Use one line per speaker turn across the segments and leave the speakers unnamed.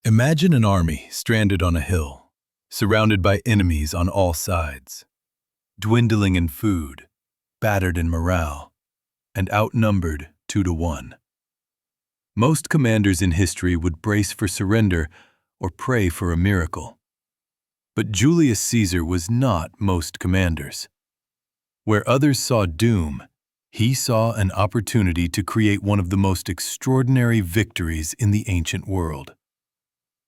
Imagine an army stranded on a hill, surrounded by enemies on all sides, dwindling in food, battered in morale, and outnumbered 2-1. Most commanders in history would brace for surrender or pray for a miracle. But Julius Caesar was not most commanders. Where others saw doom, he saw an opportunity to create one of the most extraordinary victories in the ancient world.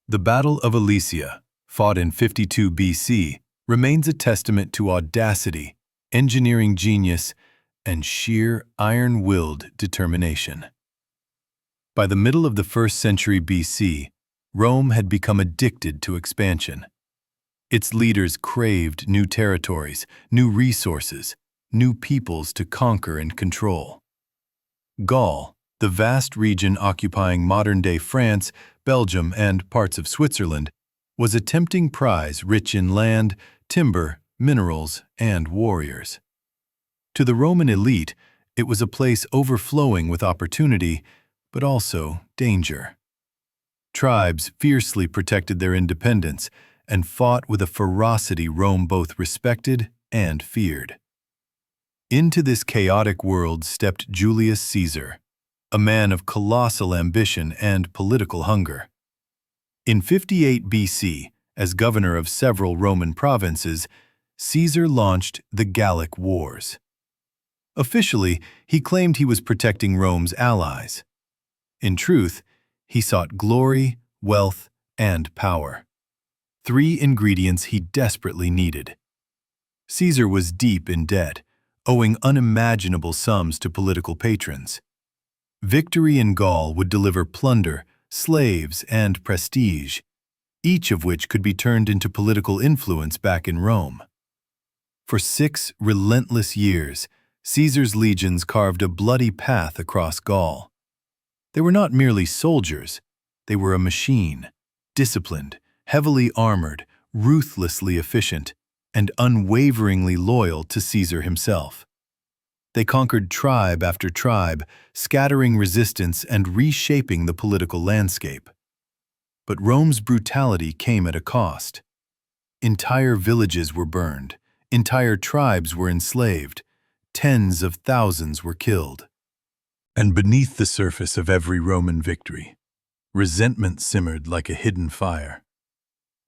The Battle of Alesia, fought in 52 BC, remains a testament to audacity, engineering genius, and sheer iron-willed determination. By the middle of the 1st century BC, Rome had become addicted to expansion. Its leaders craved new territories, new resources, new peoples to conquer and control. Gaul, the vast region occupying modern-day France, Belgium, and parts of Switzerland, was a tempting prize rich in land, timber, minerals, and warriors. To the Roman elite, it was a place overflowing with opportunity, but also danger. Tribes fiercely protected their independence and fought with a ferocity Rome both respected and feared. Into this chaotic world stepped Julius Caesar, a man of colossal ambition and political hunger. In 58 BC, as governor of several Roman provinces, Caesar launched the Gallic Wars. Officially, he claimed he was protecting Rome's allies. In truth, he sought glory, wealth, and power. 3 ingredients he desperately needed. Caesar was deep in debt, owing unimaginable sums to political patrons. Victory in Gaul would deliver plunder, slaves, and prestige, each of which could be turned into political influence back in Rome. For 6 relentless years, Caesar's legions carved a bloody path across Gaul. They were not merely soldiers, they were a machine, disciplined, heavily armored, ruthlessly efficient, and unwaveringly loyal to Caesar himself. They conquered tribe after tribe, scattering resistance and reshaping the political landscape. But Rome's brutality came at a cost. Entire villages were burned, entire tribes were enslaved, tens of thousands were killed. And beneath the surface of every Roman victory, resentment simmered like a hidden fire.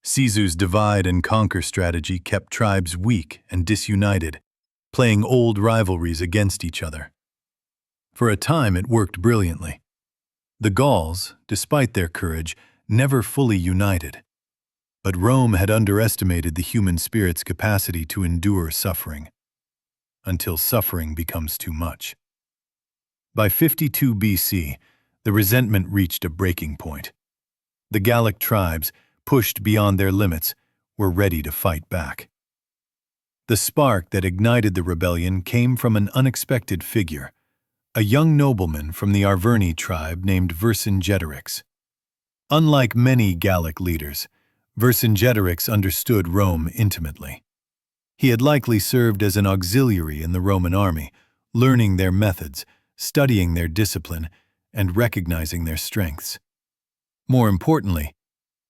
Caesar's divide-and-conquer strategy kept tribes weak and disunited, playing old rivalries against each other. For a time, it worked brilliantly. The Gauls, despite their courage, never fully united. But Rome had underestimated the human spirit's capacity to endure suffering, until suffering becomes too much. By 52 BC, the resentment reached a breaking point. The Gallic tribes, pushed beyond their limits, were ready to fight back. The spark that ignited the rebellion came from an unexpected figure, a young nobleman from the Arverni tribe named Vercingetorix. Unlike many Gallic leaders, Vercingetorix understood Rome intimately. He had likely served as an auxiliary in the Roman army, learning their methods, studying their discipline, and recognizing their strengths. More importantly,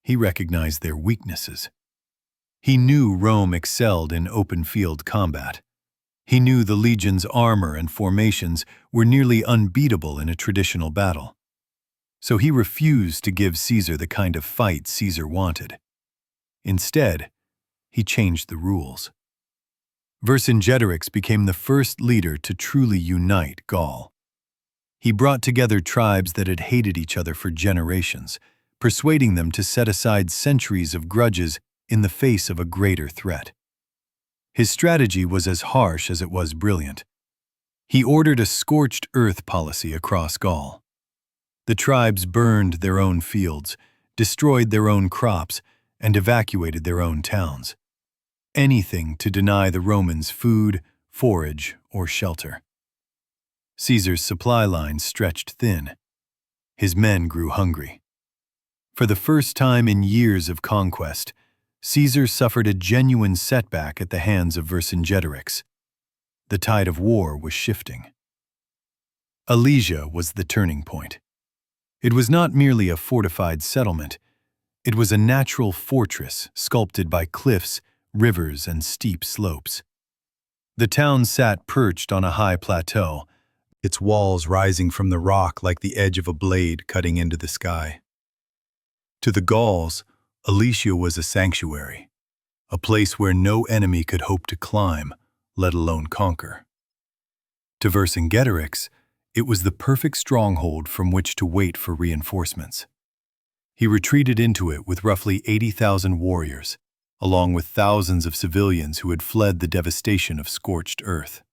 he recognized their weaknesses. He knew Rome excelled in open-field combat. He knew the legion's armor and formations were nearly unbeatable in a traditional battle. So he refused to give Caesar the kind of fight Caesar wanted. Instead, he changed the rules. Vercingetorix became the first leader to truly unite Gaul. He brought together tribes that had hated each other for generations, persuading them to set aside centuries of grudges in the face of a greater threat. His strategy was as harsh as it was brilliant. He ordered a scorched earth policy across Gaul. The tribes burned their own fields, destroyed their own crops, and evacuated their own towns. Anything to deny the Romans food, forage, or shelter. Caesar's supply lines stretched thin. His men grew hungry. For the first time in years of conquest, Caesar suffered a genuine setback at the hands of Vercingetorix. The tide of war was shifting. Alesia was the turning point. It was not merely a fortified settlement. It was a natural fortress sculpted by cliffs, rivers, and steep slopes. The town sat perched on a high plateau, its walls rising from the rock like the edge of a blade cutting into the sky. To the Gauls, Alesia was a sanctuary, a place where no enemy could hope to climb, let alone conquer. To Vercingetorix, it was the perfect stronghold from which to wait for reinforcements. He retreated into it with roughly 80,000 warriors, along with thousands of civilians who had fled the devastation of scorched earth.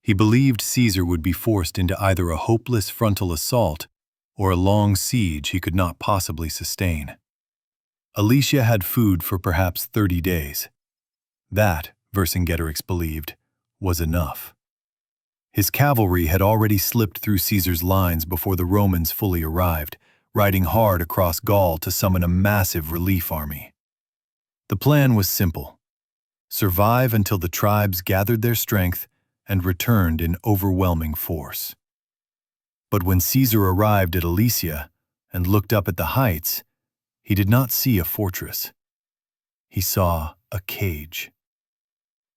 He believed Caesar would be forced into either a hopeless frontal assault or a long siege he could not possibly sustain. Alesia had food for perhaps 30 days. That, Vercingetorix believed, was enough. His cavalry had already slipped through Caesar's lines before the Romans fully arrived, riding hard across Gaul to summon a massive relief army. The plan was simple: survive until the tribes gathered their strength and returned in overwhelming force. But when Caesar arrived at Alesia and looked up at the heights, he did not see a fortress. He saw a cage.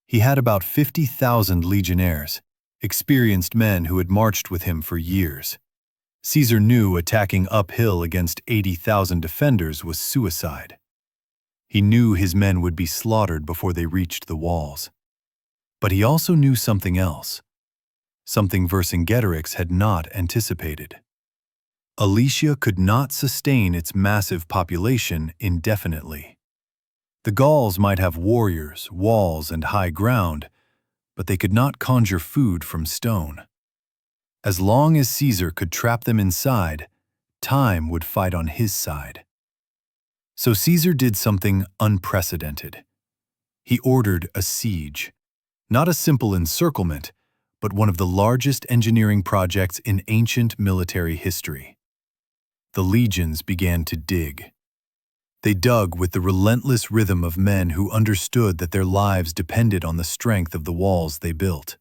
He had about 50,000 legionnaires, experienced men who had marched with him for years. Caesar knew attacking uphill against 80,000 defenders was suicide. He knew his men would be slaughtered before they reached the walls. But he also knew something else, something Vercingetorix had not anticipated. Alesia could not sustain its massive population indefinitely. The Gauls might have warriors, walls, and high ground, but they could not conjure food from stone. As long as Caesar could trap them inside, time would fight on his side. So Caesar did something unprecedented. He ordered a siege, not a simple encirclement, but one of the largest engineering projects in ancient military history. The legions began to dig. They dug with the relentless rhythm of men who understood that their lives depended on the strength of the walls they built.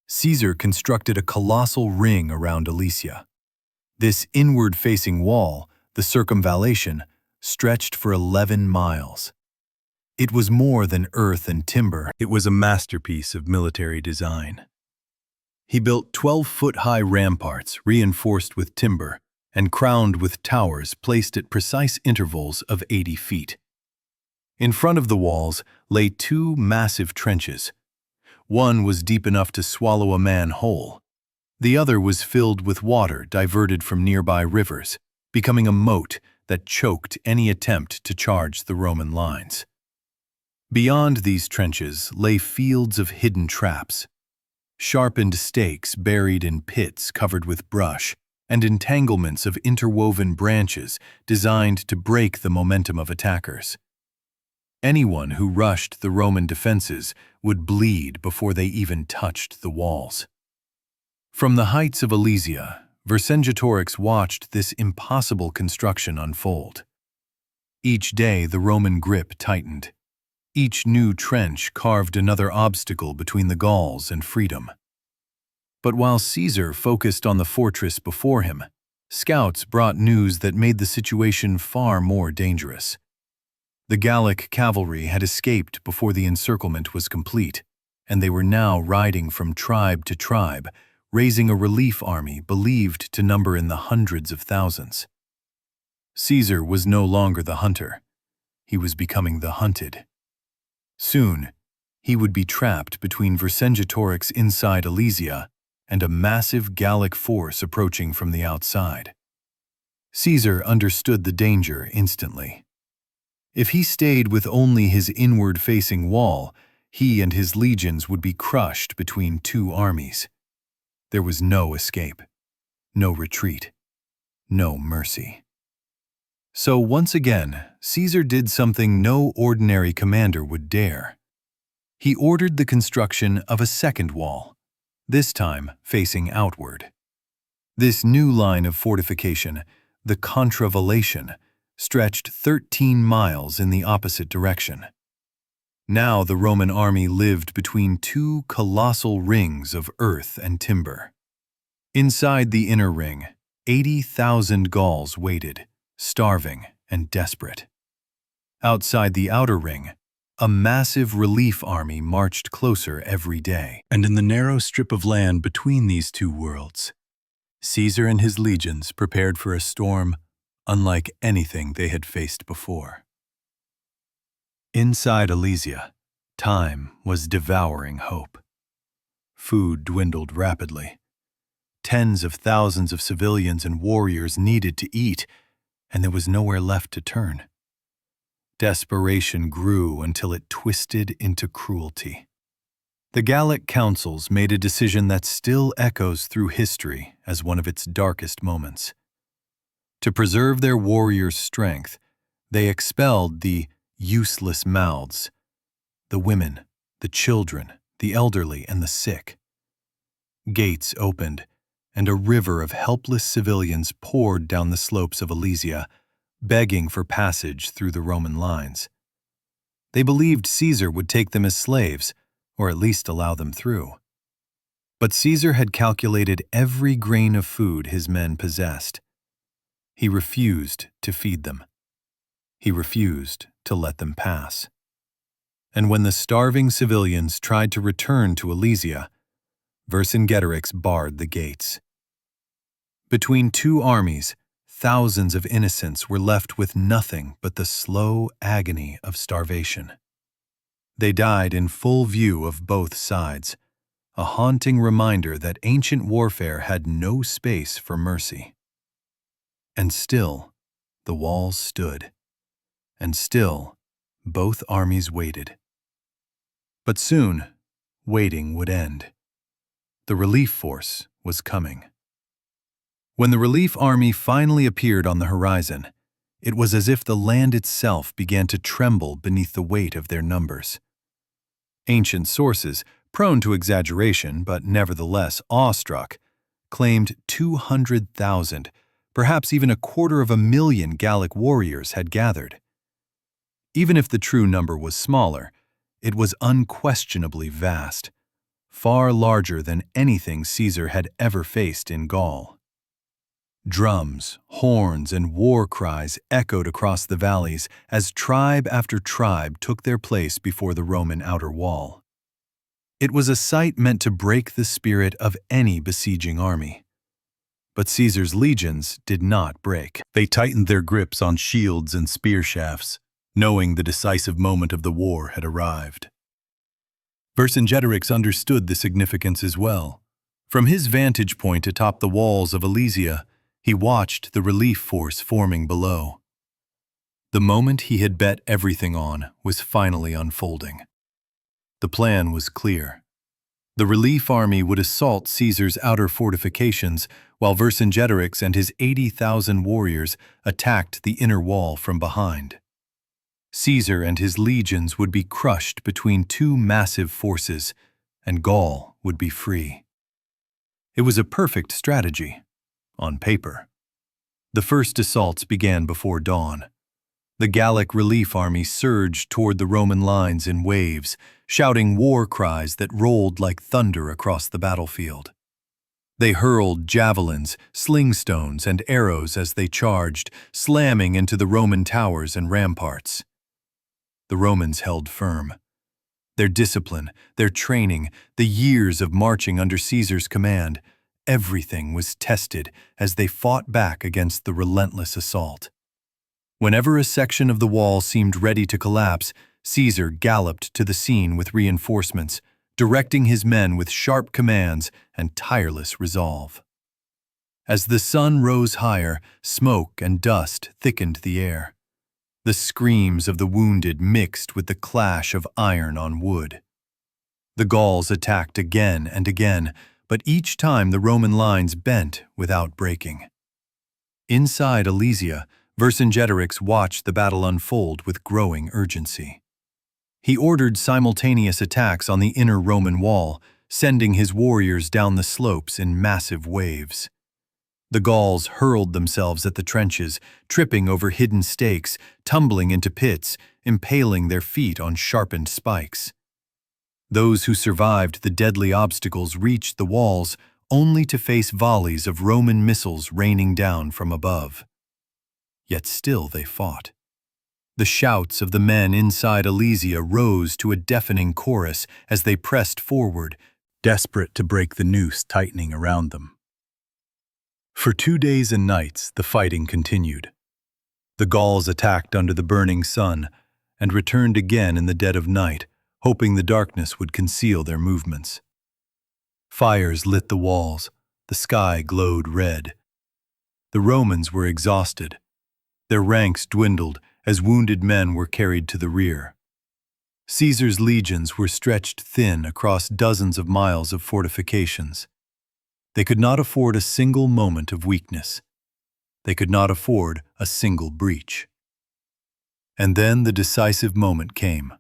Caesar constructed a colossal ring around Alesia. This inward-facing wall, the circumvallation, stretched for 11 miles. It was more than earth and timber. It was a masterpiece of military design. He built 12-foot-high ramparts reinforced with timber and crowned with towers placed at precise intervals of 80 feet. In front of the walls lay 2 massive trenches. One was deep enough to swallow a man whole. The other was filled with water diverted from nearby rivers, becoming a moat that choked any attempt to charge the Roman lines. Beyond these trenches lay fields of hidden traps, sharpened stakes buried in pits covered with brush, and entanglements of interwoven branches designed to break the momentum of attackers. Anyone who rushed the Roman defenses would bleed before they even touched the walls. From the heights of Alesia, Vercingetorix watched this impossible construction unfold. Each day the Roman grip tightened. Each new trench carved another obstacle between the Gauls and freedom. But while Caesar focused on the fortress before him, scouts brought news that made the situation far more dangerous. The Gallic cavalry had escaped before the encirclement was complete, and they were now riding from tribe to tribe, raising a relief army believed to number in the hundreds of thousands. Caesar was no longer the hunter. He was becoming the hunted. Soon, he would be trapped between Vercingetorix inside Alesia and a massive Gallic force approaching from the outside. Caesar understood the danger instantly. If he stayed with only his inward-facing wall, he and his legions would be crushed between 2 armies. There was no escape, no retreat, no mercy. So once again, Caesar did something no ordinary commander would dare. He ordered the construction of a second wall, this time facing outward. This new line of fortification, the contravallation, stretched 13 miles in the opposite direction. Now the Roman army lived between 2 colossal rings of earth and timber. Inside the inner ring, 80,000 Gauls waited, starving and desperate. Outside the outer ring, a massive relief army marched closer every day. And in the narrow strip of land between these two worlds, Caesar and his legions prepared for a storm unlike anything they had faced before. Inside Alesia, time was devouring hope. Food dwindled rapidly. Tens of thousands of civilians and warriors needed to eat, and there was nowhere left to turn. Desperation grew until it twisted into cruelty. The Gallic councils made a decision that still echoes through history as one of its darkest moments. To preserve their warriors' strength, they expelled the useless mouths, the women, the children, the elderly, and the sick. Gates opened, and a river of helpless civilians poured down the slopes of Alesia, begging for passage through the Roman lines. They believed Caesar would take them as slaves, or at least allow them through. But Caesar had calculated every grain of food his men possessed. He refused to feed them. He refused to let them pass. And when the starving civilians tried to return to Alesia, Vercingetorix barred the gates. Between two armies, thousands of innocents were left with nothing but the slow agony of starvation. They died in full view of both sides, a haunting reminder that ancient warfare had no space for mercy. And still, the walls stood. And still, both armies waited. But soon, waiting would end. The relief force was coming. When the relief army finally appeared on the horizon, it was as if the land itself began to tremble beneath the weight of their numbers. Ancient sources, prone to exaggeration but nevertheless awestruck, claimed 200,000, perhaps even 250,000 Gallic warriors had gathered. Even if the true number was smaller, it was unquestionably vast, far larger than anything Caesar had ever faced in Gaul. Drums, horns, and war cries echoed across the valleys as tribe after tribe took their place before the Roman outer wall. It was a sight meant to break the spirit of any besieging army. But Caesar's legions did not break. They tightened their grips on shields and spear shafts, knowing the decisive moment of the war had arrived. Vercingetorix understood the significance as well. From his vantage point atop the walls of Alesia, he watched the relief force forming below. The moment he had bet everything on was finally unfolding. The plan was clear. The relief army would assault Caesar's outer fortifications, while Vercingetorix and his 80,000 warriors attacked the inner wall from behind. Caesar and his legions would be crushed between two massive forces, and Gaul would be free. It was a perfect strategy, on paper. The first assaults began before dawn. The Gallic relief army surged toward the Roman lines in waves, shouting war cries that rolled like thunder across the battlefield. They hurled javelins, sling stones, and arrows as they charged, slamming into the Roman towers and ramparts. The Romans held firm. Their discipline, their training, the years of marching under Caesar's command, everything was tested as they fought back against the relentless assault. Whenever a section of the wall seemed ready to collapse, Caesar galloped to the scene with reinforcements, directing his men with sharp commands and tireless resolve. As the sun rose higher, smoke and dust thickened the air. The screams of the wounded mixed with the clash of iron on wood. The Gauls attacked again and again, but each time the Roman lines bent without breaking. Inside Alesia, Vercingetorix watched the battle unfold with growing urgency. He ordered simultaneous attacks on the inner Roman wall, sending his warriors down the slopes in massive waves. The Gauls hurled themselves at the trenches, tripping over hidden stakes, tumbling into pits, impaling their feet on sharpened spikes. Those who survived the deadly obstacles reached the walls, only to face volleys of Roman missiles raining down from above. Yet still they fought. The shouts of the men inside Alesia rose to a deafening chorus as they pressed forward, desperate to break the noose tightening around them. For 2 days and nights, the fighting continued. The Gauls attacked under the burning sun and returned again in the dead of night, hoping the darkness would conceal their movements. Fires lit the walls, the sky glowed red. The Romans were exhausted. Their ranks dwindled as wounded men were carried to the rear. Caesar's legions were stretched thin across dozens of miles of fortifications. They could not afford a single moment of weakness. They could not afford a single breach. And then the decisive moment came.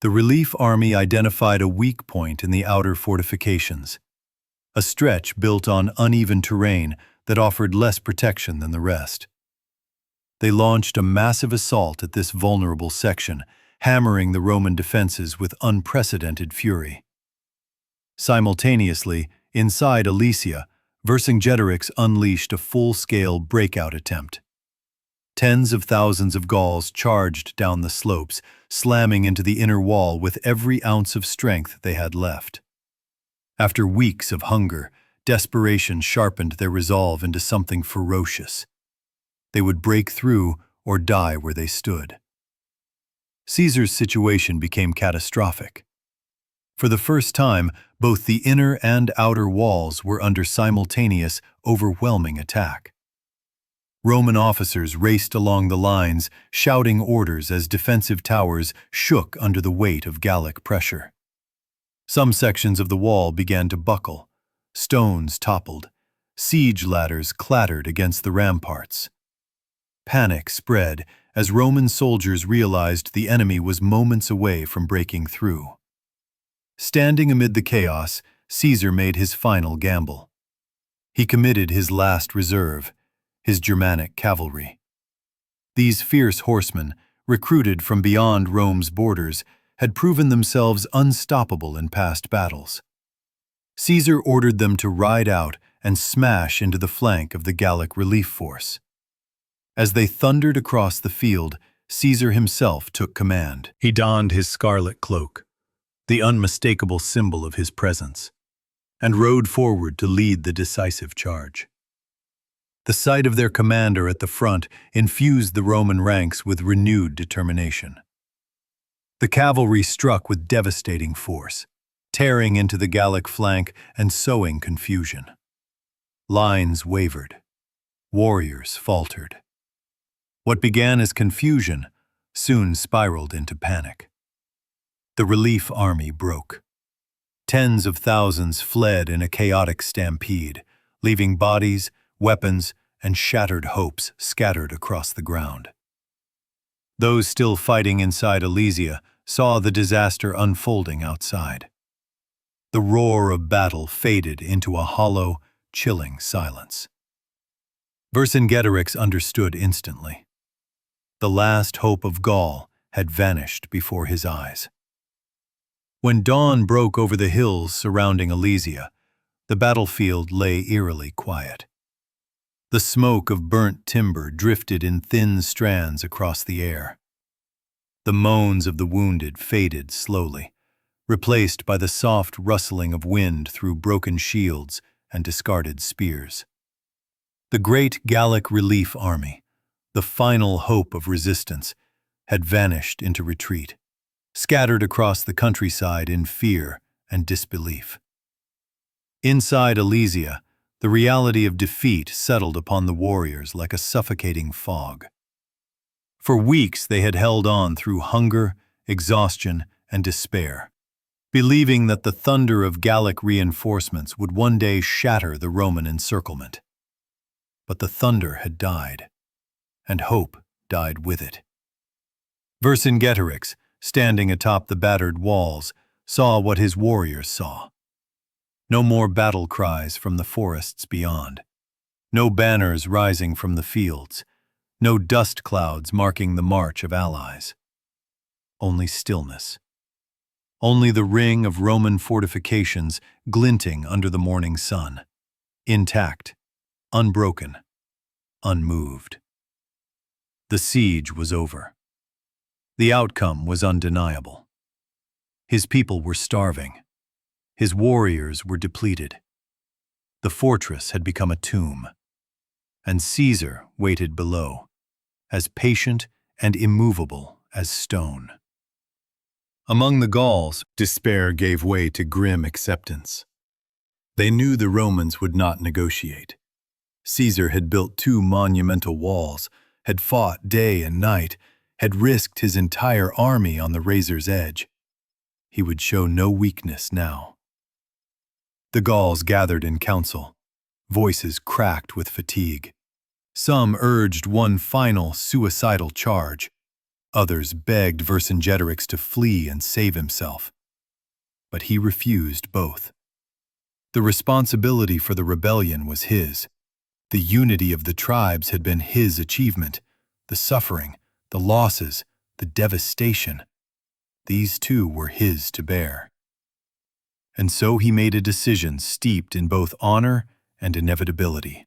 The relief army identified a weak point in the outer fortifications, a stretch built on uneven terrain that offered less protection than the rest. They launched a massive assault at this vulnerable section, hammering the Roman defenses with unprecedented fury. Simultaneously, inside Alesia, Vercingetorix unleashed a full-scale breakout attempt. Tens of thousands of Gauls charged down the slopes, slamming into the inner wall with every ounce of strength they had left. After weeks of hunger, desperation sharpened their resolve into something ferocious. They would break through or die where they stood. Caesar's situation became catastrophic. For the first time, both the inner and outer walls were under simultaneous, overwhelming attack. Roman officers raced along the lines, shouting orders as defensive towers shook under the weight of Gallic pressure. Some sections of the wall began to buckle. Stones toppled. Siege ladders clattered against the ramparts. Panic spread as Roman soldiers realized the enemy was moments away from breaking through. Standing amid the chaos, Caesar made his final gamble. He committed his last reserve, his Germanic cavalry. These fierce horsemen, recruited from beyond Rome's borders, had proven themselves unstoppable in past battles. Caesar ordered them to ride out and smash into the flank of the Gallic relief force. As they thundered across the field, Caesar himself took command. He donned his scarlet cloak, the unmistakable symbol of his presence, and rode forward to lead the decisive charge. The sight of their commander at the front infused the Roman ranks with renewed determination. The cavalry struck with devastating force, tearing into the Gallic flank and sowing confusion. Lines wavered. Warriors faltered. What began as confusion soon spiraled into panic. The relief army broke. Tens of thousands fled in a chaotic stampede, leaving bodies, weapons, and shattered hopes scattered across the ground. Those still fighting inside Alesia saw the disaster unfolding outside. The roar of battle faded into a hollow, chilling silence. Vercingetorix understood instantly. The last hope of Gaul had vanished before his eyes. When dawn broke over the hills surrounding Alesia, the battlefield lay eerily quiet. The smoke of burnt timber drifted in thin strands across the air. The moans of the wounded faded slowly, replaced by the soft rustling of wind through broken shields and discarded spears. The great Gallic relief army, the final hope of resistance, had vanished into retreat, scattered across the countryside in fear and disbelief. Inside Alesia, the reality of defeat settled upon the warriors like a suffocating fog. For weeks they had held on through hunger, exhaustion, and despair, believing that the thunder of Gallic reinforcements would one day shatter the Roman encirclement. But the thunder had died, and hope died with it. Vercingetorix, standing atop the battered walls, saw what his warriors saw. No more battle cries from the forests beyond. No banners rising from the fields. No dust clouds marking the march of allies. Only stillness. Only the ring of Roman fortifications glinting under the morning sun. Intact, unbroken, unmoved. The siege was over. The outcome was undeniable. His people were starving. His warriors were depleted. The fortress had become a tomb, and Caesar waited below, as patient and immovable as stone. Among the Gauls, despair gave way to grim acceptance. They knew the Romans would not negotiate. Caesar had built 2 monumental walls, had fought day and night, had risked his entire army on the razor's edge. He would show no weakness now. The Gauls gathered in council, voices cracked with fatigue. Some urged one final suicidal charge. Others begged Vercingetorix to flee and save himself. But he refused both. The responsibility for the rebellion was his. The unity of the tribes had been his achievement. The suffering, the losses, the devastation. These too were his to bear. And so he made a decision steeped in both honor and inevitability.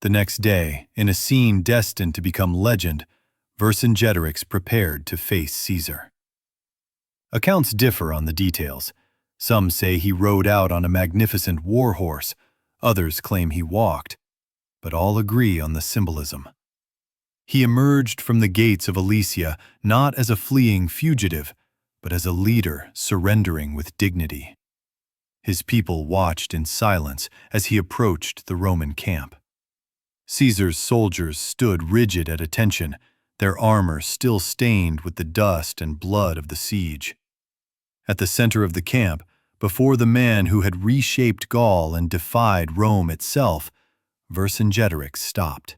The next day, in a scene destined to become legend, Vercingetorix prepared to face Caesar. Accounts differ on the details. Some say he rode out on a magnificent war horse, others claim he walked, but all agree on the symbolism. He emerged from the gates of Alesia not as a fleeing fugitive, but as a leader surrendering with dignity. His people watched in silence as he approached the Roman camp. Caesar's soldiers stood rigid at attention, their armor still stained with the dust and blood of the siege. At the center of the camp, before the man who had reshaped Gaul and defied Rome itself, Vercingetorix stopped.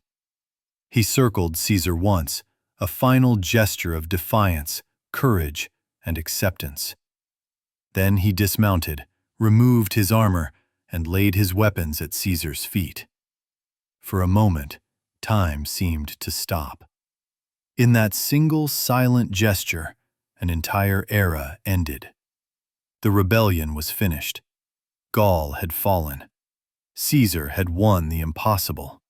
He circled Caesar once, a final gesture of defiance, courage, and acceptance. Then he dismounted, removed his armor, and laid his weapons at Caesar's feet. For a moment, time seemed to stop. In that single silent gesture, an entire era ended. The rebellion was finished. Gaul had fallen. Caesar had won the impossible.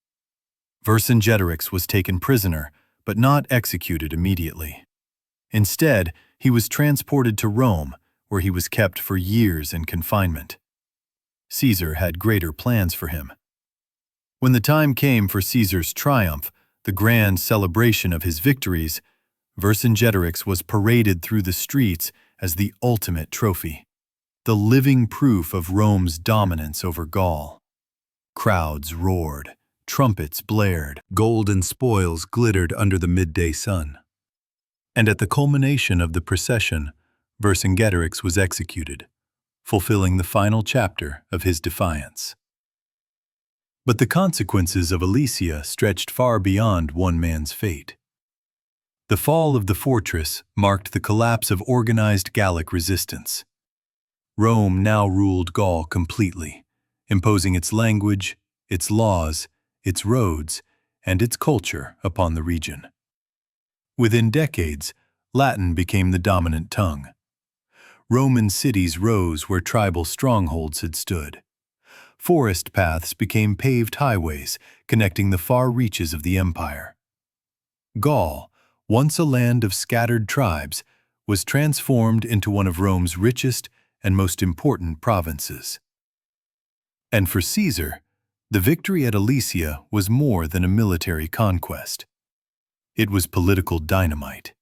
Vercingetorix was taken prisoner, but not executed immediately. Instead, he was transported to Rome, where he was kept for years in confinement. Caesar had greater plans for him. When the time came for Caesar's triumph, the grand celebration of his victories, Vercingetorix was paraded through the streets as the ultimate trophy, the living proof of Rome's dominance over Gaul. Crowds roared, trumpets blared, golden spoils glittered under the midday sun. And at the culmination of the procession, Vercingetorix was executed, fulfilling the final chapter of his defiance. But the consequences of Alesia stretched far beyond one man's fate. The fall of the fortress marked the collapse of organized Gallic resistance. Rome now ruled Gaul completely, imposing its language, its laws, its roads, and its culture upon the region. Within decades, Latin became the dominant tongue. Roman cities rose where tribal strongholds had stood. Forest paths became paved highways, connecting the far reaches of the empire. Gaul, once a land of scattered tribes, was transformed into one of Rome's richest and most important provinces. And for Caesar, the victory at Alesia was more than a military conquest. It was political dynamite.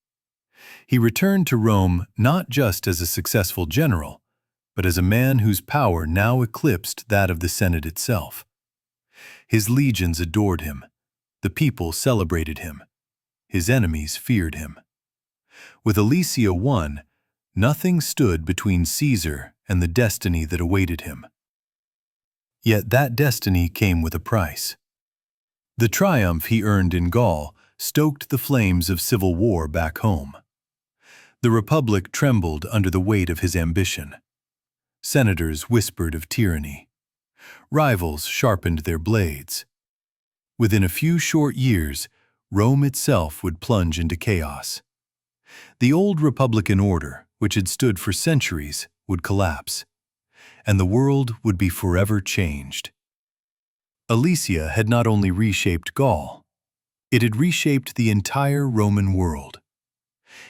He returned to Rome not just as a successful general, but as a man whose power now eclipsed that of the Senate itself. His legions adored him. The people celebrated him. His enemies feared him. With Alesia won, nothing stood between Caesar and the destiny that awaited him. Yet that destiny came with a price. The triumph he earned in Gaul stoked the flames of civil war back home. The Republic trembled under the weight of his ambition. Senators whispered of tyranny. Rivals sharpened their blades. Within a few short years, Rome itself would plunge into chaos. The old Republican order, which had stood for centuries, would collapse, and the world would be forever changed. Alesia had not only reshaped Gaul, It had reshaped the entire Roman world.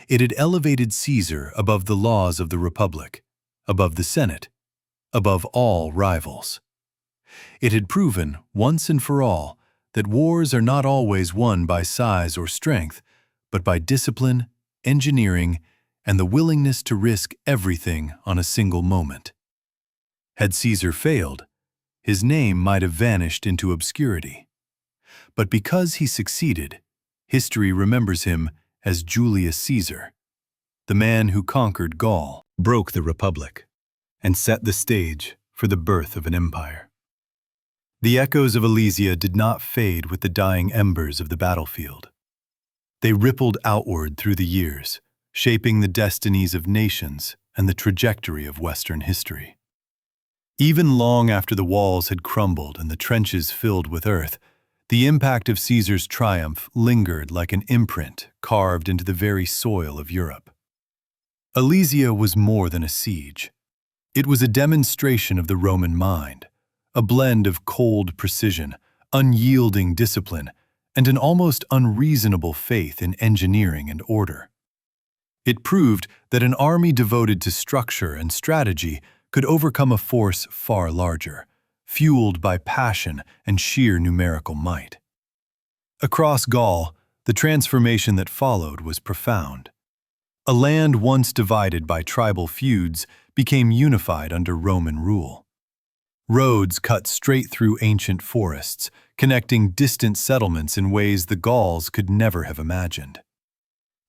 It had elevated Caesar above the laws of the Republic, above the Senate, above all rivals. It had proven, once and for all, that wars are not always won by size or strength, but by discipline, engineering, and the willingness to risk everything on a single moment. Had Caesar failed, his name might have vanished into obscurity. But because he succeeded, history remembers him as Julius Caesar, the man who conquered Gaul, broke the Republic, and set the stage for the birth of an empire. The echoes of Alesia did not fade with the dying embers of the battlefield. They rippled outward through the years, shaping the destinies of nations and the trajectory of Western history. Even long after the walls had crumbled and the trenches filled with earth, the impact of Caesar's triumph lingered like an imprint carved into the very soil of Europe. Alesia was more than a siege. It was a demonstration of the Roman mind, a blend of cold precision, unyielding discipline, and an almost unreasonable faith in engineering and order. It proved that an army devoted to structure and strategy could overcome a force far larger, fueled by passion and sheer numerical might. Across Gaul, the transformation that followed was profound. A land once divided by tribal feuds became unified under Roman rule. Roads cut straight through ancient forests, connecting distant settlements in ways the Gauls could never have imagined.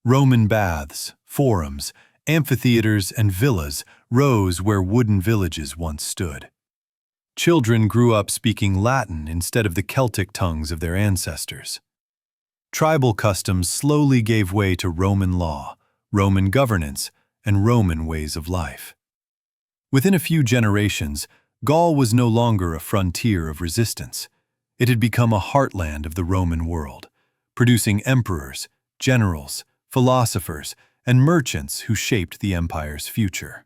Roman baths, forums, amphitheaters, and villas rose where wooden villages once stood. Children grew up speaking Latin instead of the Celtic tongues of their ancestors. Tribal customs slowly gave way to Roman law, Roman governance, and Roman ways of life. Within a few generations, Gaul was no longer a frontier of resistance. It had become a heartland of the Roman world, producing emperors, generals, philosophers, and merchants who shaped the empire's future.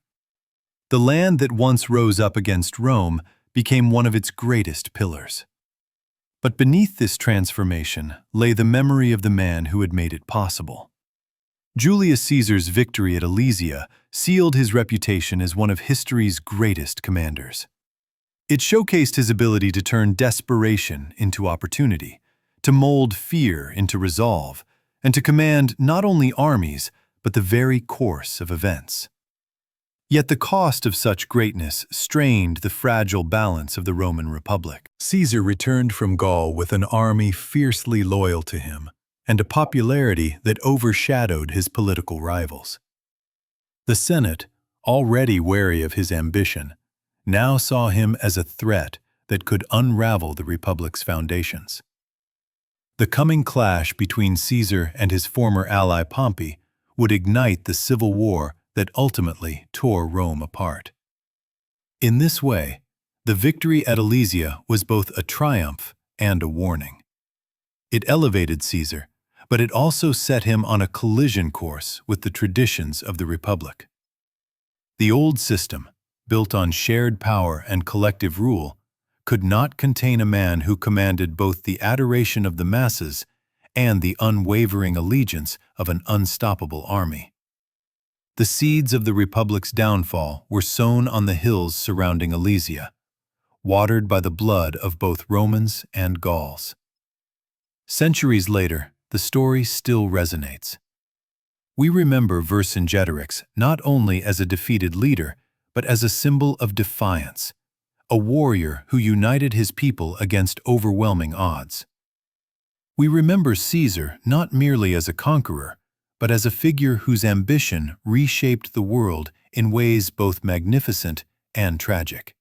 The land that once rose up against Rome became one of its greatest pillars. But beneath this transformation lay the memory of the man who had made it possible. Julius Caesar's victory at Alesia sealed his reputation as one of history's greatest commanders. It showcased his ability to turn desperation into opportunity, to mold fear into resolve, and to command not only armies, but the very course of events. Yet the cost of such greatness strained the fragile balance of the Roman Republic. Caesar returned from Gaul with an army fiercely loyal to him, and a popularity that overshadowed his political rivals. The Senate, already wary of his ambition, now saw him as a threat that could unravel the Republic's foundations. The coming clash between Caesar and his former ally Pompey would ignite the civil war that ultimately tore Rome apart. In this way, the victory at Alesia was both a triumph and a warning. It elevated Caesar, but it also set him on a collision course with the traditions of the Republic. The old system, built on shared power and collective rule, could not contain a man who commanded both the adoration of the masses and the unwavering allegiance of an unstoppable army. The seeds of the Republic's downfall were sown on the hills surrounding Alesia, watered by the blood of both Romans and Gauls. Centuries later, the story still resonates. We remember Vercingetorix not only as a defeated leader, but as a symbol of defiance, a warrior who united his people against overwhelming odds. We remember Caesar not merely as a conqueror, but as a figure whose ambition reshaped the world in ways both magnificent and tragic.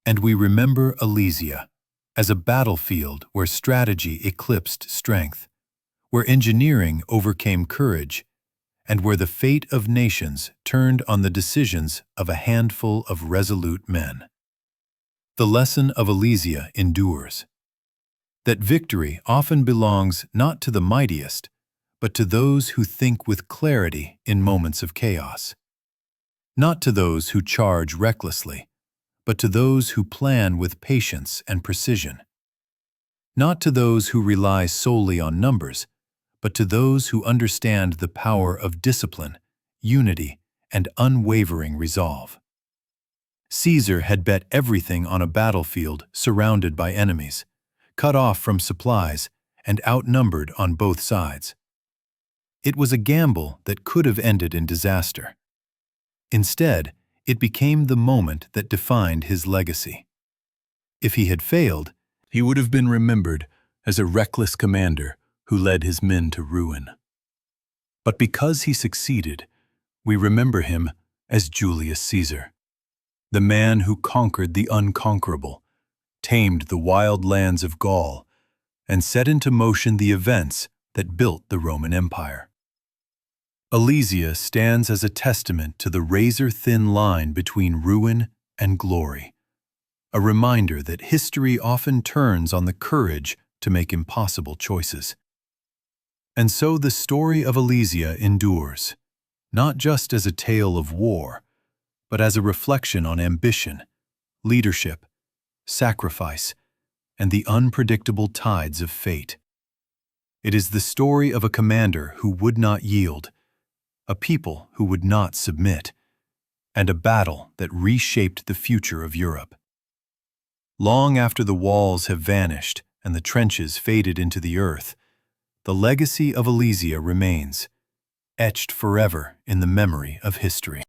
And we remember Alesia as a battlefield where strategy eclipsed strength, where engineering overcame courage, and where the fate of nations turned on the decisions of a handful of resolute men. The lesson of Alesia endures. That victory often belongs not to the mightiest, but to those who think with clarity in moments of chaos. Not to those who charge recklessly, but to those who plan with patience and precision. not to those who rely solely on numbers, but to those who understand the power of discipline, unity, and unwavering resolve. Caesar had bet everything on a battlefield surrounded by enemies, cut off from supplies, and outnumbered on both sides. It was a gamble that could have ended in disaster. Instead, it became the moment that defined his legacy. If he had failed, he would have been remembered as a reckless commander who led his men to ruin. But because he succeeded, we remember him as Julius Caesar, the man who conquered the unconquerable, tamed the wild lands of Gaul, and set into motion the events that built the Roman Empire. Alesia stands as a testament to the razor-thin line between ruin and glory, a reminder that history often turns on the courage to make impossible choices. And so the story of Alesia endures, not just as a tale of war, but as a reflection on ambition, leadership, sacrifice, and the unpredictable tides of fate. It is the story of a commander who would not yield, a people who would not submit, and a battle that reshaped the future of Europe. Long after the walls have vanished and the trenches faded into the earth, the legacy of Alesia remains, etched forever in the memory of history.